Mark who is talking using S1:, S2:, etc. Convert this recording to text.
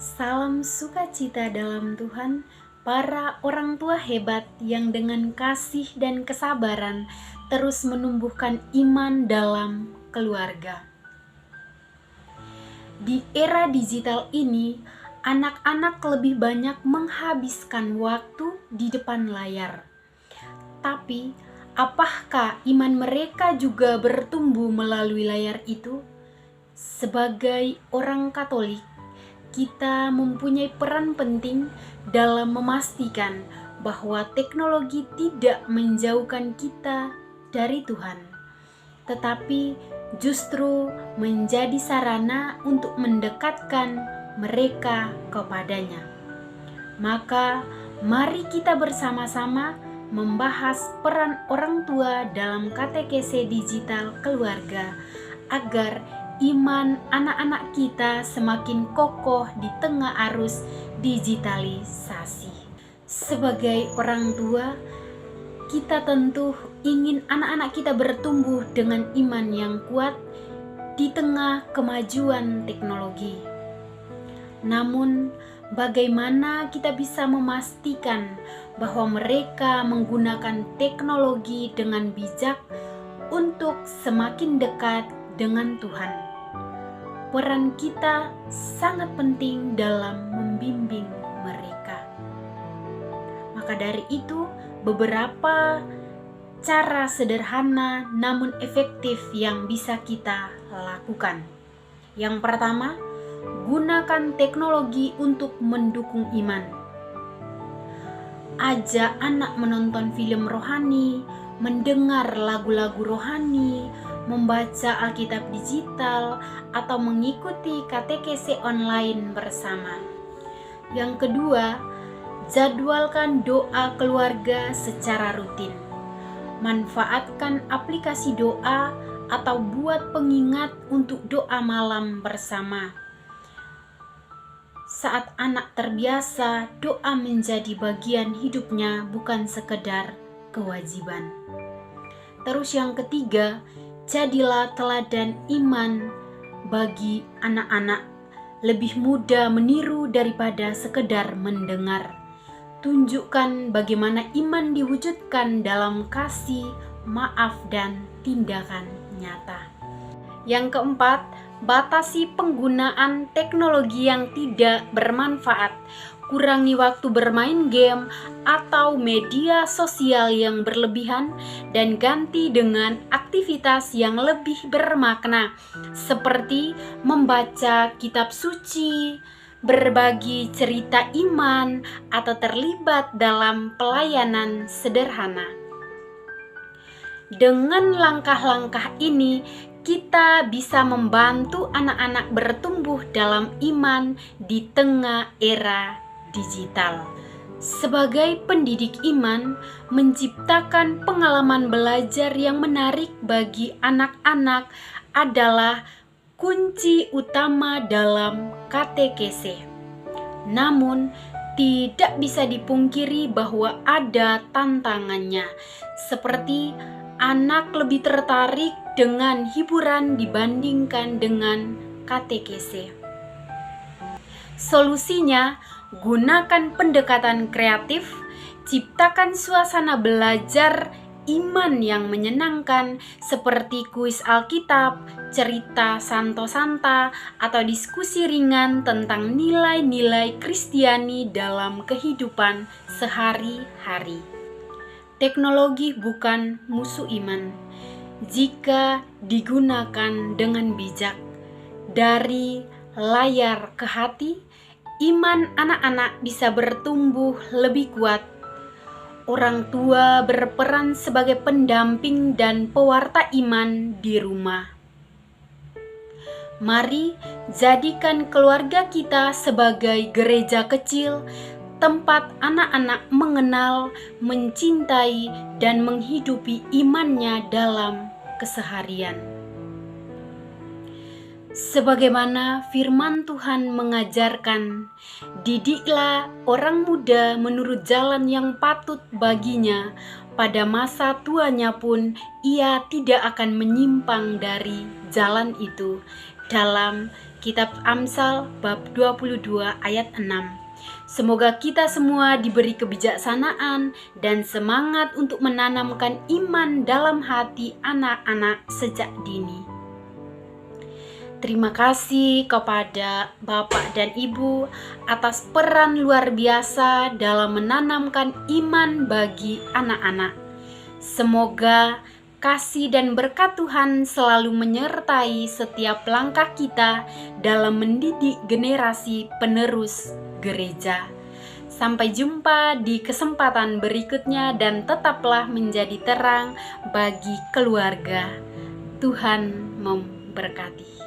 S1: Salam sukacita dalam Tuhan, para orang tua hebat yang dengan kasih dan kesabaran terus menumbuhkan iman dalam keluarga. Di era digital ini, anak-anak lebih banyak menghabiskan waktu di depan layar. Tapi, apakah iman mereka juga bertumbuh melalui layar itu? Sebagai orang Katolik, kita mempunyai peran penting dalam memastikan bahwa teknologi tidak menjauhkan kita dari Tuhan, tetapi justru menjadi sarana untuk mendekatkan mereka kepadanya. Maka, mari kita bersama-sama membahas peran orang tua dalam katekese digital keluarga agar iman anak-anak kita semakin kokoh di tengah arus digitalisasi. Sebagai orang tua, kita tentu ingin anak-anak kita bertumbuh dengan iman yang kuat di tengah kemajuan teknologi. Namun, bagaimana kita bisa memastikan bahwa mereka menggunakan teknologi dengan bijak untuk semakin dekat dengan Tuhan? Peran kita sangat penting dalam membimbing mereka. Maka dari itu, beberapa cara sederhana namun efektif yang bisa kita lakukan. Yang pertama, gunakan teknologi untuk mendukung iman. Ajak anak menonton film rohani, mendengar lagu-lagu rohani, membaca Alkitab digital, atau mengikuti katekese online bersama. Yang kedua, jadwalkan doa keluarga secara rutin. Manfaatkan aplikasi doa atau buat pengingat untuk doa malam bersama. Saat anak terbiasa, doa menjadi bagian hidupnya, bukan sekedar kewajiban. Terus yang ketiga, jadilah teladan iman bagi anak-anak. Lebih mudah meniru daripada sekedar mendengar. Tunjukkan bagaimana iman diwujudkan dalam kasih, maaf, dan tindakan nyata. Yang keempat, batasi penggunaan teknologi yang tidak bermanfaat. Kurangi waktu bermain game atau media sosial yang berlebihan dan ganti dengan aktivitas yang lebih bermakna seperti membaca kitab suci, berbagi cerita iman, atau terlibat dalam pelayanan sederhana. Dengan langkah-langkah ini, kita bisa membantu anak-anak bertumbuh dalam iman di tengah era digital. Sebagai pendidik iman, menciptakan pengalaman belajar yang menarik bagi anak-anak adalah kunci utama dalam katekese. Namun, tidak bisa dipungkiri bahwa ada tantangannya, seperti anak lebih tertarik dengan hiburan dibandingkan dengan katekese. Solusinya, gunakan pendekatan kreatif, ciptakan suasana belajar iman yang menyenangkan seperti kuis Alkitab, cerita santo-santa, atau diskusi ringan tentang nilai-nilai Kristiani dalam kehidupan sehari-hari. Teknologi bukan musuh iman jika digunakan dengan bijak. Dari layar ke hati, iman anak-anak bisa bertumbuh lebih kuat. Orang tua berperan sebagai pendamping dan pewarta iman di rumah. Mari jadikan keluarga kita sebagai gereja kecil, tempat anak-anak mengenal, mencintai, dan menghidupi imannya dalam keseharian. Sebagaimana firman Tuhan mengajarkan, didiklah orang muda menurut jalan yang patut baginya, pada masa tuanya pun ia tidak akan menyimpang dari jalan itu. Dalam Kitab Amsal bab 22 ayat 6. Semoga kita semua diberi kebijaksanaan dan semangat untuk menanamkan iman dalam hati anak-anak sejak dini. Terima kasih kepada Bapak dan Ibu atas peran luar biasa dalam menanamkan iman bagi anak-anak. Semoga kasih dan berkat Tuhan selalu menyertai setiap langkah kita dalam mendidik generasi penerus gereja. Sampai jumpa di kesempatan berikutnya dan tetaplah menjadi terang bagi keluarga. Tuhan memberkati.